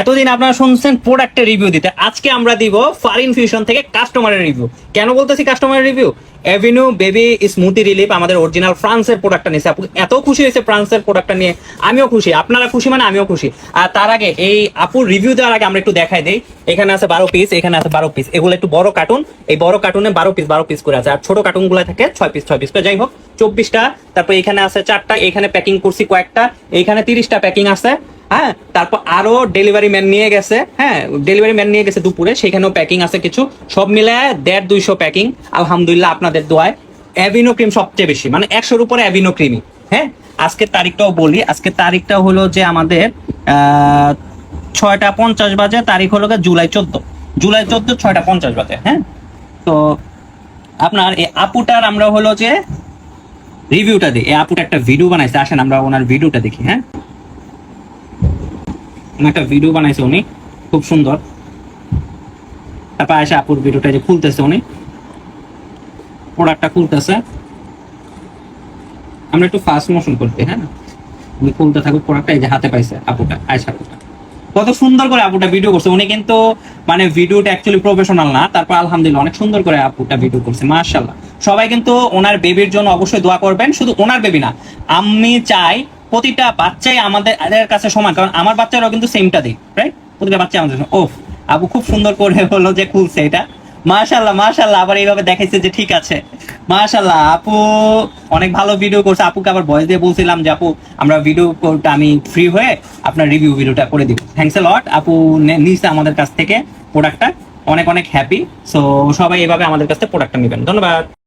এতদিন আপনারা শুনছেন প্রোডাক্টের রিভিউ দিতে, আজকে আমরা দিব ফারিন ফিউশন থেকে কাস্টমারের রিভিউ। কেন বলতেছি কাস্টমারের review? Avenue baby smoothie relief আমাদের অরিজিনাল ফ্রান্সের প্রোডাক্টটা নিয়েছে। আপু এত খুশি হয়েছে ফ্রান্সের প্রোডাক্টটা নিয়ে, আমিও খুশি, আপনারা খুশি মানে আমিও খুশি। আর তার আগে এই আপুর রিভিউ দেওয়ার আগে আমরা একটু দেখাই দেই। এখানে আছে 12 পিস, এখানে আছে 12 পিস। এগুলো একটু বড় কার্টুন, এই বড় কার্টুনে 12 পিস করে আছে, আর ছোট কার্টুন গুলো থাকে 6 পিস করে। যাই হোক 24টা, তারপর এখানে আছে 4টা, এখানে প্যাকিং করছি কয়েকটা, এইখানে 30টা প্যাকিং আছে। হ্যাঁ, তারপর আরো ডেলিভারি ম্যান নিয়ে গেছে, হ্যাঁ ডেলিভারি ম্যান নিয়ে গেছে দুপুরে, সেখানেও প্যাকিং আছে কিছু। সব মিলে 150-200 প্যাকিং। আলহামদুলিল্লাহ আপনাদের দোয়ায়। অ্যাভিনো ক্রিম সবচেয়ে বেশি, মানে 100-র উপরে অ্যাভিনো ক্রিমই। হ্যাঁ, আজকের তারিখটাও বলি, আজকের তারিখটা হলো যে আমাদের 6টা 50 বাজে, তারিখ হলো জুলাই 14, 6টা 50 বাজে। হ্যাঁ, তো আপনার এই আপুটার আমরা হলো যে রিভিউটা দিই। এই আপুটা একটা ভিডিও বানাইছে, আসেন আমরা ওনার ভিডিওটা দেখি। হ্যাঁ, একটা ভিডিও বানাইছে উনি, খুব সুন্দর। তারপর এসে আপুর ভিডিওটা যে খুলতেছে, উনি প্রোডাক্টটা খুলতেছে। আমরা একটু ফাস্ট মোশন করতে, হ্যাঁ উনি খুলতে থাকুক প্রোডাক্টটা। এই যে হাতে পাইছে আপুটা, আয়সা আপুটা কত সুন্দর করে আপুটা ভিডিও করছে। উনি কিন্তু মানে ভিডিওটা অ্যাকচুয়ালি প্রফেশনাল না, তারপর আলহামদুলিল্লাহ অনেক সুন্দর করে আপুটা ভিডিও করছে, মাশাআল্লাহ। সবাই কিন্তু ওনার বেবির জন্য অবশ্যই দোয়া করবেন। শুধু ওনার বেবি না, আমি চাই প্রতিটা বাচ্চাই আমাদের কাছে সমান, কারণ আমার বাচ্চারাও কিন্তু সেমটা দিই, রাইট? প্রতিটা বাচ্চা আমাদের। ওফ, আপু খুব সুন্দর করে হলো যে খুলছে এটা, মাশাআল্লাহ মাশাআল্লাহ। আবার এইভাবে দেখাইছে যে ঠিক আছে, মাশাআল্লাহ। আপু অনেক ভালো ভিডিও করছে। আপুকে আবার ভয়েস দিয়ে বলছিলাম যে আপু আমরা ভিডিও করতে, আমি ফ্রি হয়ে আপনার রিভিউ ভিডিওটা করে দিব। থ্যাঙ্কস এ লট। আপু নিছে আমাদের কাছ থেকে প্রোডাক্টটা, অনেক অনেক হ্যাপি। সো সবাই এভাবে আমাদের কাছ থেকে প্রোডাক্টটা নেবেন। ধন্যবাদ।